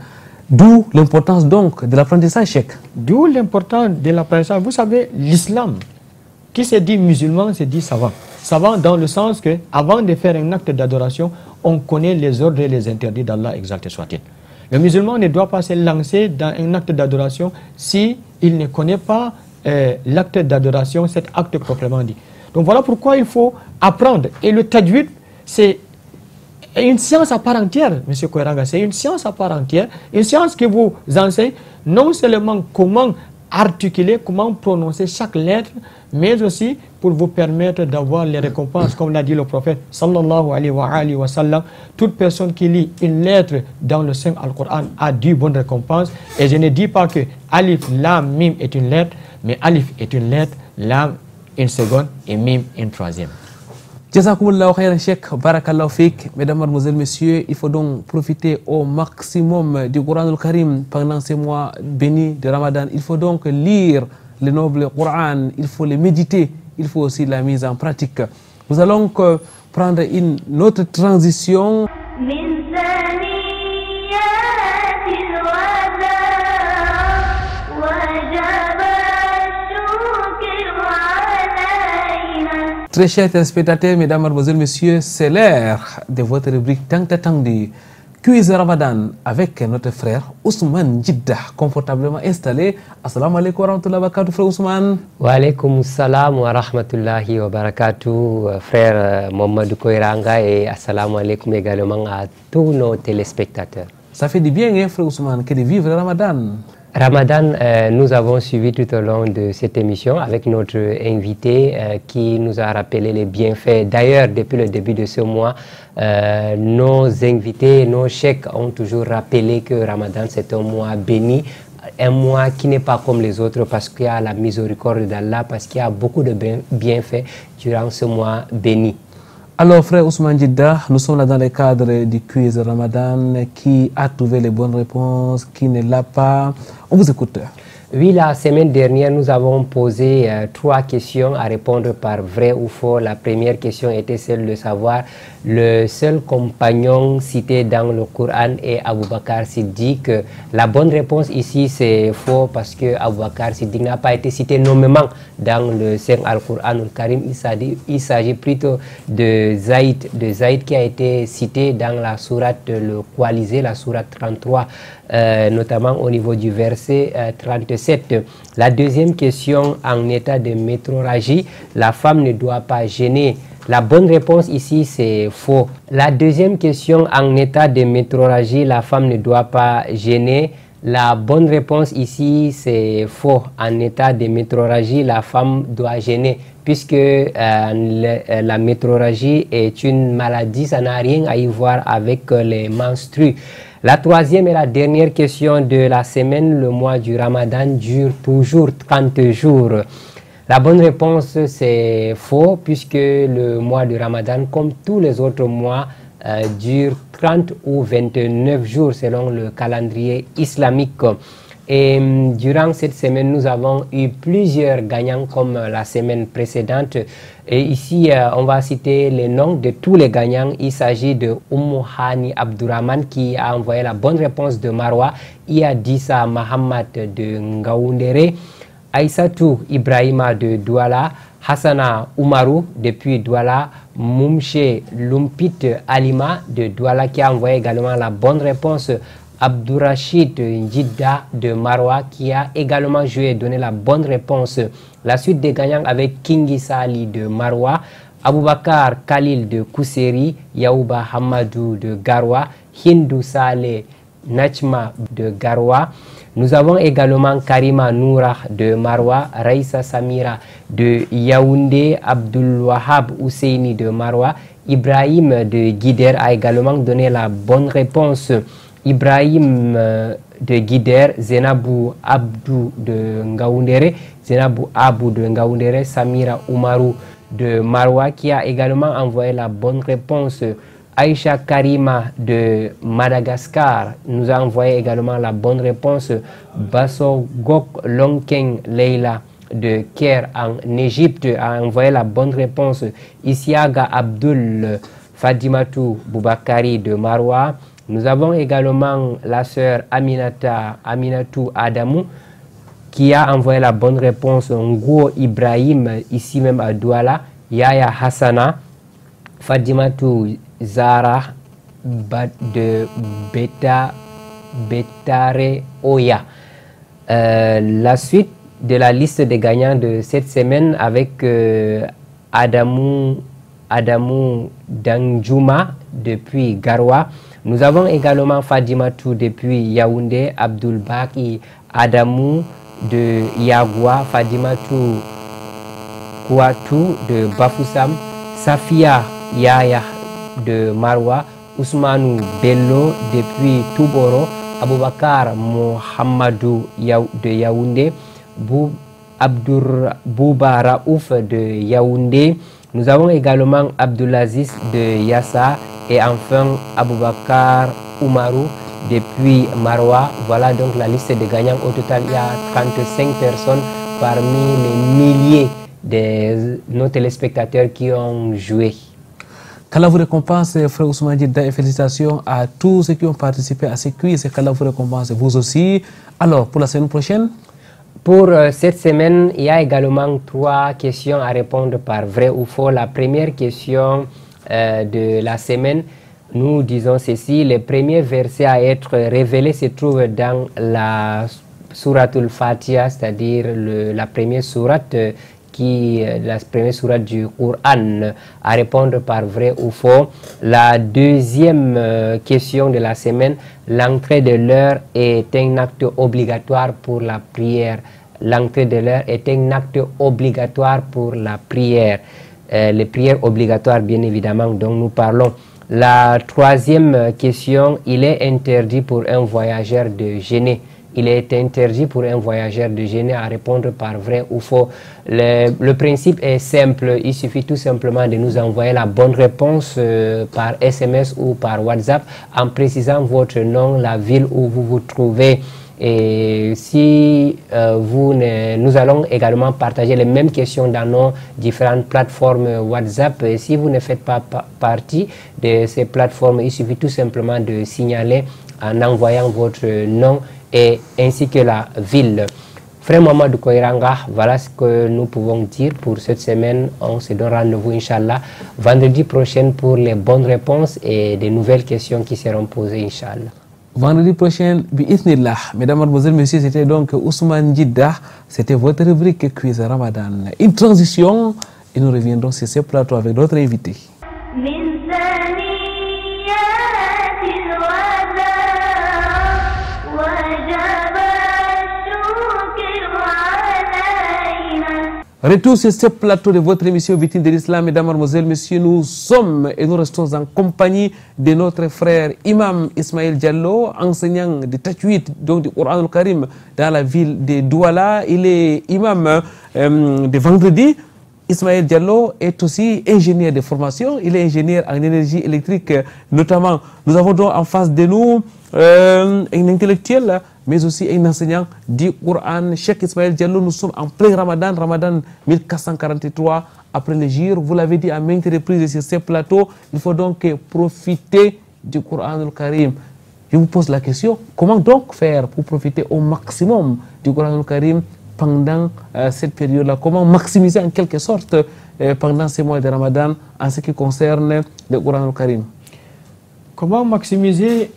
D'où l'importance donc de l'apprentissage, Cheikh. D'où l'importance de l'apprentissage. Vous savez, l'islam, qui se dit musulman, se dit savant. Savant dans le sens que, avant de faire un acte d'adoration, on connaît les ordres et les interdits d'Allah, exalté soit-il. Le musulman ne doit pas se lancer dans un acte d'adoration si il ne connaît pas l'acte d'adoration, cet acte proprement dit. Donc voilà pourquoi il faut apprendre. Et le tajwid, c'est une science à part entière, M. Koueranga. C'est une science à part entière, une science qui vous enseigne non seulement comment articuler, comment prononcer chaque lettre, mais aussi pour vous permettre d'avoir les récompenses, comme l'a dit le prophète sallallahu alayhi wa sallam. Toute personne qui lit une lettre dans le Saint Al-Coran a 10 bonnes récompenses. Et je ne dis pas que Alif, Lam, Mim est une lettre, mais Alif est une lettre, Lam une seconde et Mim une troisième. Jazakumullahu khairan, Cheikh, barakallahu fik. Mesdames, mademoiselles, messieurs, il faut donc profiter au maximum du Coran al-Karim pendant ces mois bénis de Ramadan. Il faut donc lire le noble Coran, il faut le méditer, il faut aussi la mise en pratique. Nous allons prendre une autre transition. Très chers téléspectateurs, mesdames, mademoiselles, messieurs, c'est l'heure de votre rubrique tant attendue, Quiz Ramadan, avec notre frère Ousmane Jidda, confortablement installé. Assalamu alaikum wa rahmatullahi wa barakatuh, frère Ousmane. Wa alaikum salam wa rahmatullahi wa barakatuh, frère Mohamed Koiranga, et assalamu alaikum également à tous nos téléspectateurs. Ça fait du bien, hein, frère Ousmane, que de vivre Ramadan. Ramadan, nous avons suivi tout au long de cette émission avec notre invité qui nous a rappelé les bienfaits. D'ailleurs, depuis le début de ce mois, nos invités, nos cheikhs ont toujours rappelé que Ramadan, c'est un mois béni, un mois qui n'est pas comme les autres parce qu'il y a la miséricorde d'Allah, parce qu'il y a beaucoup de bienfaits durant ce mois béni. Alors, frère Ousmane Jidda, nous sommes là dans le cadre du quiz Ramadan. Qui a trouvé les bonnes réponses, qui ne l'a pas? On vous écoute. Oui, la semaine dernière, nous avons posé 3 questions à répondre par vrai ou faux. La première question était celle de savoir le seul compagnon cité dans le Coran est Abu Bakr Siddiq. La bonne réponse ici, c'est faux parce que Abu Bakr Siddiq n'a pas été cité nommément dans le Saint Al-Qur'an Al-Karim. Il s'agit plutôt de Zaïd qui a été cité dans la sourate le coalisé, la sourate 33, notamment au niveau du verset 37. La deuxième question, en état de métrorragie, la femme ne doit pas gêner. La bonne réponse ici, c'est faux. La deuxième question, en état de métrorragie, la femme ne doit pas gêner. La bonne réponse ici, c'est faux. En état de métrorragie, la femme doit gêner, puisque la métrorragie est une maladie, ça n'a rien à y voir avec les menstrues. La troisième et la dernière question de la semaine, le mois du Ramadan dure toujours 30 jours. La bonne réponse, c'est faux, puisque le mois du Ramadan, comme tous les autres mois, dure 30 ou 29 jours selon le calendrier islamique. Et durant cette semaine, nous avons eu plusieurs gagnants comme la semaine précédente. Et ici, on va citer les noms de tous les gagnants. Il s'agit de Hani Abdurrahman qui a envoyé la bonne réponse de Marwa, Iadissa Mahamad de Ngaoundere, Aïssatou Ibrahima de Douala, Hassana Oumarou depuis Douala, Moumche Lumpit Alima de Douala qui a envoyé également la bonne réponse, Abdourachid Njidda de Marwa qui a également joué et donné la bonne réponse. La suite des gagnants avec Kingi Sali de Marwa, Aboubakar Khalil de Kousseri, Yaouba Hamadou de Garwa, Hindou Saleh Nachma de Garwa. Nous avons également Karima Noura de Marwa, Raïssa Samira de Yaoundé, Abdul Wahab Ousseini de Marwa, Ibrahim de Guider a également donné la bonne réponse. Ibrahim de Guider, Zenabou Abdou de Ngaoundere, Zenabou Abou de Ngaoundere, Samira Oumarou de Marwa qui a également envoyé la bonne réponse. Aïcha Karima de Madagascar nous a envoyé également la bonne réponse. Basso Gok Longkeng Leila de Caire en Égypte a envoyé la bonne réponse. Isiaga Abdul Fadimatou Boubakari de Marwa. Nous avons également la sœur Aminatou Adamou qui a envoyé la bonne réponse. Ngo Ibrahim, ici même à Douala. Yaya Hassana, Fadimatou Zara de Betare Oya. La suite de la liste des gagnants de cette semaine avec Adamou Danjuma depuis Garwa. Nous avons également Fadimatou depuis Yaoundé, Abdul Baki Adamou de Yagwa, Fadimatou Kouatou de Bafoussam, Safia Yaya de Marwa, Ousmanou Bello depuis Touboro, Aboubakar Mohamedou de Yaoundé, Bouba Raouf de Yaoundé. Nous avons également Abdulaziz de Yassa et enfin Aboubakar Oumarou depuis Marwa. Voilà donc la liste des gagnants. Au total, il y a 35 personnes parmi les milliers de nos téléspectateurs qui ont joué. Qu'Allah vous récompense, frère Ousmane Djidda, et félicitations à tous ceux qui ont participé à ces quiz et qu'Allah vous récompense, vous aussi. Alors, pour la semaine prochaine? Pour cette semaine, il y a également 3 questions à répondre par vrai ou faux. La première question de la semaine, nous disons ceci: le premier verset à être révélé se trouve dans la Souratul Fatiha, c'est-à-dire la première sourate la première sourate du Coran. À répondre par vrai ou faux. La deuxième question de la semaine: l'entrée de l'heure est un acte obligatoire pour la prière. L'entrée de l'heure est un acte obligatoire pour la prière. Les prières obligatoires, bien évidemment, dont nous parlons. La troisième question: il est interdit pour un voyageur de jeûner. Il est interdit pour un voyageur de jeûner. À répondre par vrai ou faux. Le principe est simple. Il suffit tout simplement de nous envoyer la bonne réponse par SMS ou par WhatsApp en précisant votre nom, la ville où vous vous trouvez. Et si nous allons également partager les mêmes questions dans nos différentes plateformes WhatsApp. Et si vous ne faites pas partie de ces plateformes, il suffit tout simplement de signaler en envoyant votre nom et ainsi que la ville. Frère Mamadou Koiranga, voilà ce que nous pouvons dire pour cette semaine. On se donne rendez-vous, Inch'Allah, vendredi prochain pour les bonnes réponses et des nouvelles questions qui seront posées, Inch'Allah. Vendredi prochain, bi'ithnillah. Mesdames, mademoiselles, messieurs, c'était donc Ousmane Djidda. C'était votre rubrique Quiz Ramadan. Une transition et nous reviendrons sur ce plateau avec d'autres invités. Retour sur ce plateau de votre émission Victime de l'Islam, mesdames, mademoiselles, messieurs, nous sommes et nous restons en compagnie de notre frère Imam Ismaël Diallo, enseignant de Tajwid, donc du Coran al-Karim, dans la ville de Douala. Il est imam de vendredi. Ismaël Diallo est aussi ingénieur de formation. Il est ingénieur en énergie électrique notamment. Nous avons donc en face de nous un intellectuel, mais aussi un enseignant du Coran, Cheikh Ismaël Diallo. Nous sommes en plein Ramadan, Ramadan 1443, après le jour. Vous l'avez dit à maintes reprises sur ce plateau, il faut donc profiter du Coran al-Karim. Je vous pose la question, comment donc faire pour profiter au maximum du Coran al-Karim pendant cette période-là? Comment maximiser en quelque sorte pendant ces mois de Ramadan en ce qui concerne le Coran al-Karim? Comment maximiser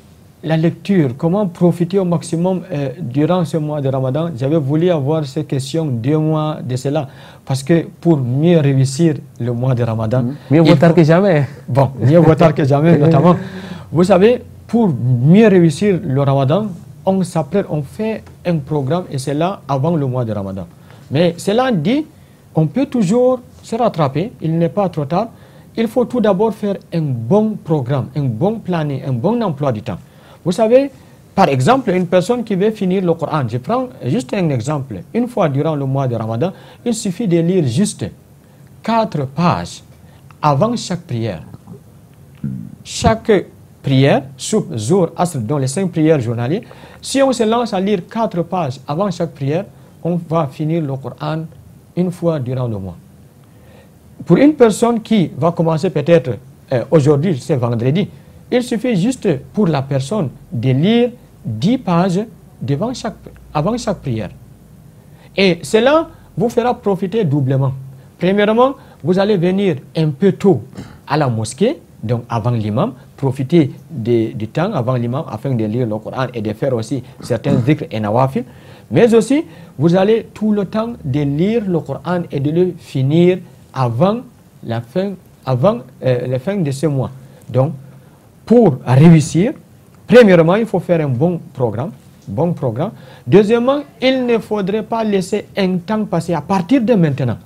la lecture? Comment profiter au maximum durant ce mois de Ramadan? J'avais voulu avoir ces questions 2 mois de cela, parce que pour mieux réussir le mois de Ramadan... Mieux vaut tard que jamais. Bon, mieux vaut tard que jamais, notamment. Vous savez, pour mieux réussir le Ramadan, on s'apprête, on fait un programme, et c'est là avant le mois de Ramadan. Mais cela dit, on peut toujours se rattraper, il n'est pas trop tard. Il faut tout d'abord faire un bon programme, un bon planning, un bon emploi du temps. Vous savez, par exemple, une personne qui veut finir le Coran, je prends juste un exemple. Une fois durant le mois de Ramadan, il suffit de lire juste 4 pages avant chaque prière. Chaque prière, Soub, Zour, Asr, dans les 5 prières journalières, si on se lance à lire 4 pages avant chaque prière, on va finir le Coran une fois durant le mois. Pour une personne qui va commencer peut-être aujourd'hui, c'est vendredi, il suffit juste pour la personne de lire 10 pages avant chaque prière. Et cela vous fera profiter doublement. Premièrement, vous allez venir un peu tôt à la mosquée, donc avant l'imam, profiter du temps avant l'imam afin de lire le Coran et de faire aussi certains dhikr et nawafil. Mais aussi, vous allez tout le temps de lire le Coran et de le finir avant la fin de ce mois. Donc, pour réussir, premièrement, il faut faire un bon programme. Deuxièmement, il ne faudrait pas laisser un temps passer à partir de maintenant.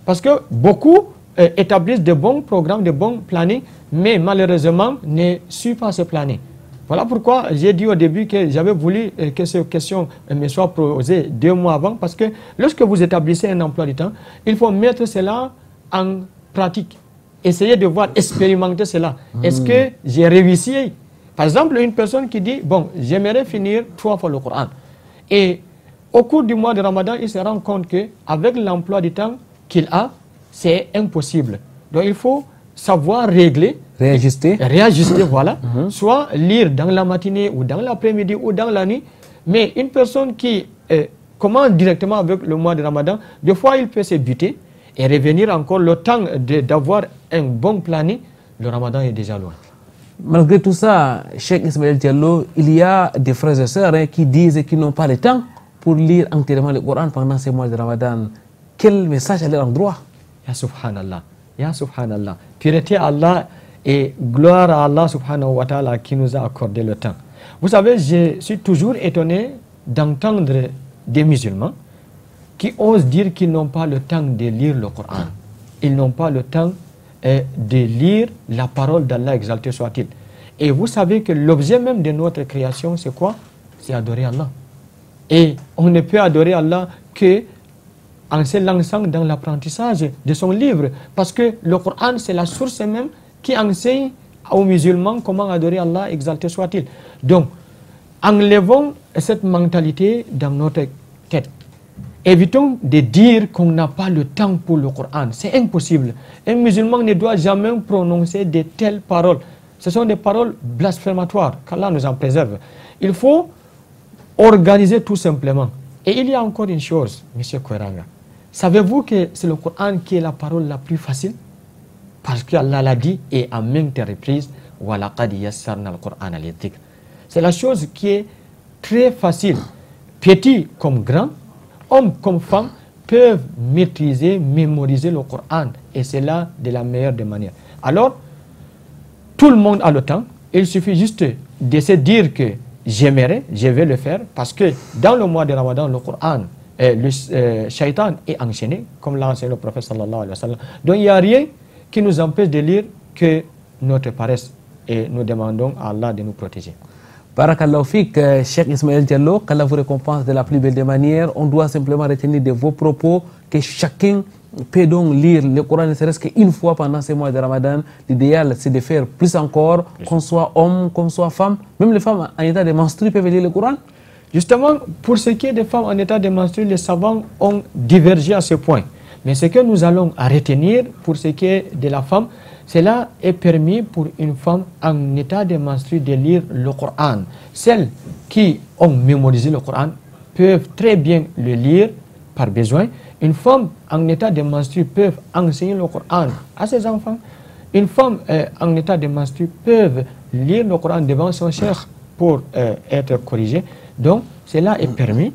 Parce que beaucoup établissent de bons programmes, de bons plannings, mais malheureusement ne suivent pas ce planning. Voilà pourquoi j'ai dit au début que j'avais voulu que cette question me soit posée 2 mois avant, parce que lorsque vous établissez un emploi du temps, il faut mettre cela en pratique. Essayez de voir, expérimenter cela. Est-ce que j'ai réussi? Par exemple, une personne qui dit, bon, j'aimerais finir 3 fois le Coran. Et au cours du mois de Ramadan, il se rend compte qu'avec l'emploi du temps, qu'il a, c'est impossible. Donc il faut savoir régler, Réajuster. voilà. Soit lire dans la matinée ou dans l'après-midi ou dans la nuit. Mais une personne qui commence directement avec le mois de Ramadan, des fois il peut se buter et revenir encore le temps d'avoir un bon planning. Le Ramadan est déjà loin. Malgré tout ça, Cheikh Ismaël Diallo, il y a des frères et sœurs qui disent et qui n'ont pas le temps pour lire entièrement le Coran pendant ces mois de Ramadan. Quel message à leur endroit? Ya subhanallah, ya subhanallah. Pureté à Allah et gloire à Allah subhanahu wa ta'ala qui nous a accordé le temps. Vous savez, je suis toujours étonné d'entendre des musulmans qui osent dire qu'ils n'ont pas le temps de lire le Coran. Ils n'ont pas le temps de lire la parole d'Allah, exalté soit-il. Et vous savez que l'objet même de notre création, c'est quoi? C'est adorer Allah. Et on ne peut adorer Allah que en se lançant dans l'apprentissage de son livre. Parce que le Coran, c'est la source même qui enseigne aux musulmans comment adorer Allah, exalté soit-il. Donc, enlevons cette mentalité dans notre tête. Évitons de dire qu'on n'a pas le temps pour le Coran. C'est impossible. Un musulman ne doit jamais prononcer de telles paroles. Ce sont des paroles blasphématoires, qu'Allah nous en préserve. Il faut organiser tout simplement. Et il y a encore une chose, M. Koueranga. Savez-vous que c'est le Coran qui est la parole la plus facile? Parce qu'Allah l'a dit et à maintes reprises, وَلَقَدْ يَسَّرْنَا الْقُرْآنَ لِلذِّكْرِ. C'est la chose qui est très facile. Petit comme grand, hommes comme femmes peuvent maîtriser, mémoriser le Coran. Et c'est là de la meilleure des manières. Alors, tout le monde a le temps. Il suffit juste de se dire que j'aimerais, je vais le faire. Parce que dans le mois de Ramadan, le Coran, le shaitan est enchaîné, comme l'a enseigné le prophète sallallahu alayhi wa sallam. Donc il n'y a rien qui nous empêche de lire que notre paresse. Et nous demandons à Allah de nous protéger. Barakallahu fik, Cheikh Ismaël Diallo, qu'Allah vous récompense de la plus belle des manières. On doit simplement retenir de vos propos que chacun peut donc lire le Coran ne serait-ce qu'une fois pendant ces mois de Ramadan. L'idéal, c'est de faire plus encore, qu'on soit homme, qu'on soit femme. Même les femmes en état de menstruer peuvent lire le Coran. Justement, pour ce qui est des femmes en état de menstruer, les savants ont divergé à ce point. Mais ce que nous allons retenir pour ce qui est de la femme, cela est permis pour une femme en état de menstruer de lire le Coran. Celles qui ont mémorisé le Coran peuvent très bien le lire par besoin. Une femme en état de menstruer peut enseigner le Coran à ses enfants. Une femme en état de menstruer peut lire le Coran devant son cheikh pour être corrigée. Donc, cela est permis.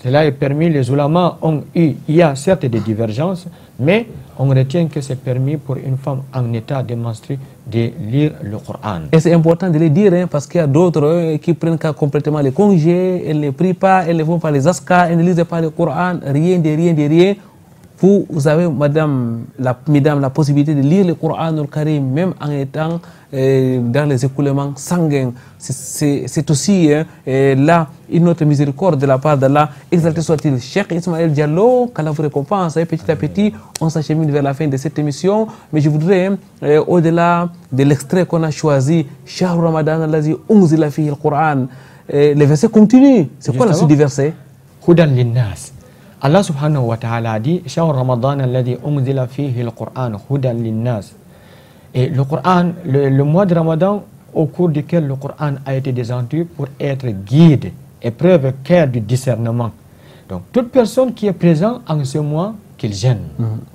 Cela est permis. Les ulamas ont eu, il y a certes des divergences, mais on retient que c'est permis pour une femme en état de menstruer de lire le Coran. Et c'est important de le dire, parce qu'il y a d'autres qui prennent complètement les congés, elles ne prient pas, elles ne font pas les askas, elles ne lisent pas le Coran, rien de rien. Vous avez, mesdames, la possibilité de lire le Coran au Karim, même en étant dans les écoulements sanguins. C'est aussi là une autre miséricorde de la part d'Allah. Exalté soit-il. Cheikh Ismaël Diallo, qu'Allah vous récompense. Petit à petit, on s'achemine vers la fin de cette émission. Mais je voudrais, au-delà de l'extrait qu'on a choisi, Shahr Ramadan allazi unzila fihi al-Qur'an, les versets continuent. C'est quoi la suite du verset? Hudan linnas. Allah subhanahu wa ta'ala a dit Shahr Ramadan alladhi unzila fihi al-Qur'an hudan linnas. Et le Coran, le mois de Ramadan au cours duquel le Coran a été descendu pour être guide, épreuve, cœur du discernement. Donc toute personne qui est présente en ce mois, qu'il gêne.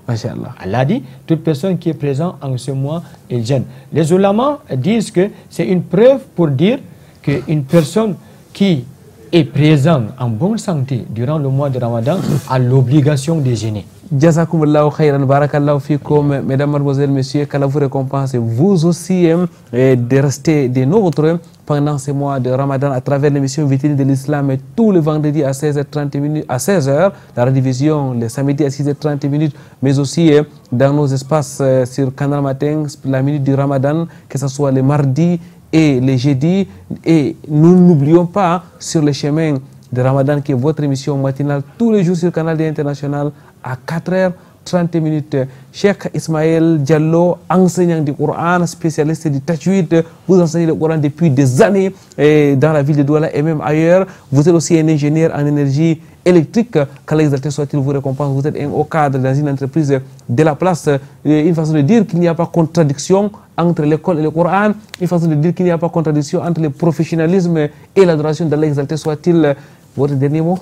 Masha'Allah. Allah dit, toute personne qui est présente en ce mois, il gêne. Les ulamas disent que c'est une preuve pour dire qu'une personne qui est présente en bonne santé durant le mois de Ramadan a l'obligation de gêner. Jazakumullahu khairan, barakallahu fikum, mesdames, mademoiselles, messieurs, qu'Allah vous récompense vous aussi de rester des nôtres pendant ces mois de Ramadan à travers l'émission Vitrine de l'Islam tous les vendredis à 16h30 à 16h, la rediffusion les samedis à 6h30, mais aussi dans nos espaces sur Canal Matin, la minute du Ramadan, que ce soit les mardis et les jeudis. Et nous n'oublions pas sur le chemin de Ramadan qui est votre émission matinale tous les jours sur Canal D International à 4h 30 minutes. Cheikh Ismaël Diallo, enseignant du Coran, spécialiste du tajwid, vous enseignez le Coran depuis des années dans la ville de Douala et même ailleurs. Vous êtes aussi un ingénieur en énergie électrique. Qu'Allah exalté soit-il vous récompense. Vous êtes un haut cadre dans une entreprise de la place. Une façon de dire qu'il n'y a pas contradiction entre l'école et le Coran. Une façon de dire qu'il n'y a pas contradiction entre le professionnalisme et l'adoration d'Allah exalté soit-il. Votre dernier mot?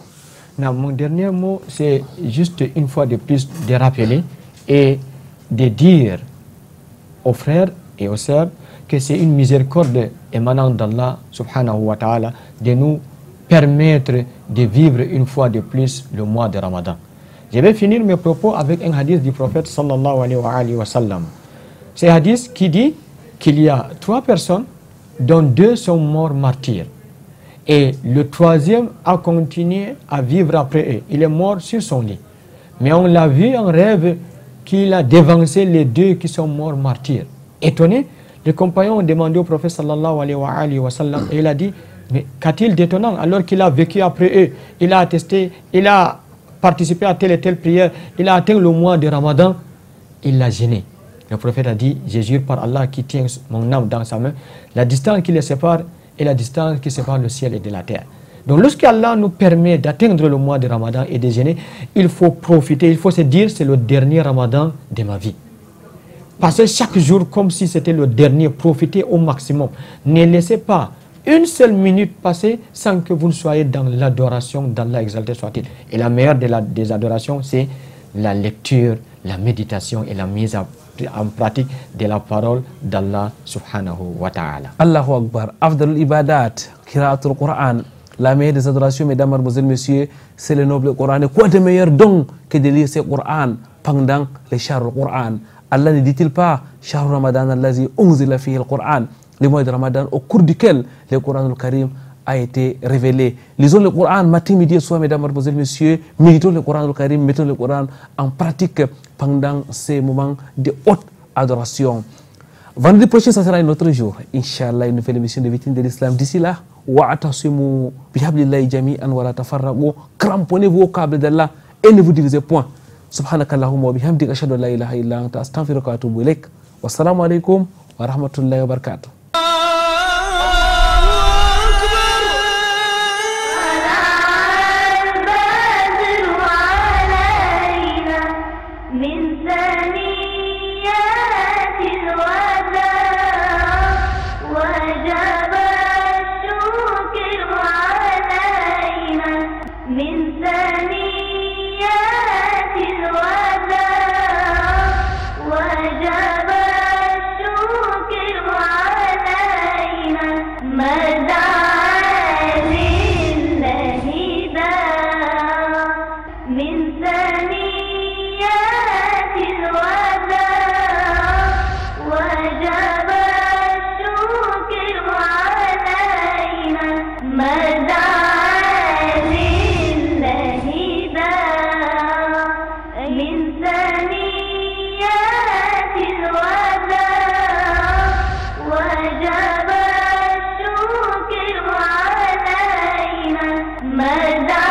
Non, mon dernier mot, c'est juste une fois de plus de rappeler et de dire aux frères et aux sœurs que c'est une miséricorde émanant d'Allah subhanahu wa ta'ala de nous permettre de vivre une fois de plus le mois de Ramadan. Je vais finir mes propos avec un hadith du prophète sallallahu alayhi wa sallam. C'est un hadith qui dit qu'il y a 3 personnes dont 2 sont morts martyrs. Et le 3e a continué à vivre après eux. Il est mort sur son lit. Mais on l'a vu en rêve qu'il a dévancé les 2 qui sont morts martyrs. Étonné, les compagnons ont demandé au prophète sallallahu alayhi wa sallam et il a dit, mais qu'a-t-il d'étonnant alors qu'il a vécu après eux? Il a attesté, il a participé à telle et telle prière, il a atteint le mois de Ramadan, il l'a gêné. Le prophète a dit, je jure par Allah qui tient mon âme dans sa main, la distance qui les sépare et la distance qui sépare le ciel et de la terre. Donc lorsqu'Allah nous permet d'atteindre le mois de Ramadan et de jeûner, il faut profiter, il faut se dire c'est le dernier Ramadan de ma vie. Passez chaque jour comme si c'était le dernier, profitez au maximum. Ne laissez pas une seule minute passer sans que vous ne soyez dans l'adoration d'Allah exalté soit-il. Et la meilleure des adorations, c'est la lecture, la méditation et la mise en pratique de la parole d'Allah subhanahu wa ta'ala. Allahu Akbar. Afdalul ibadat, qira'atul Qur'an. La meilleure des adorations, mesdames, mademoiselles, messieurs, c'est le noble Coran. Et quoi de meilleur donc que de lire ce Coran pendant les chars du Coran? Allah ne dit-il pas, Shahr Ramadan allazi unzila fihi al-Qur'an, le mois de Ramadan au cours duquel le Coran al-Karim a été révélé. Lisons le Coran matin, midi et soir, mesdames, mademoiselles, messieurs. Méditons le Coran al-Karim, mettons le Coran en pratique pendant ces moments de haute adoration. Vendredi prochain, ça sera un autre jour. Inch'Allah, une nouvelle émission de Vitrine de l'Islam. D'ici là, wa'atasimu bihablillahi jami'an wa la tafarraqu. Cramponnez-vous au câble d'Allah et ne vous divisez point. Subhanakallahumma wa bihamdika ashhadu an la ilaha illa anta astaghfiruka wa atubu ilaik. Wassalamu alaikum wa rahmatullahi wa barakatuh. Mada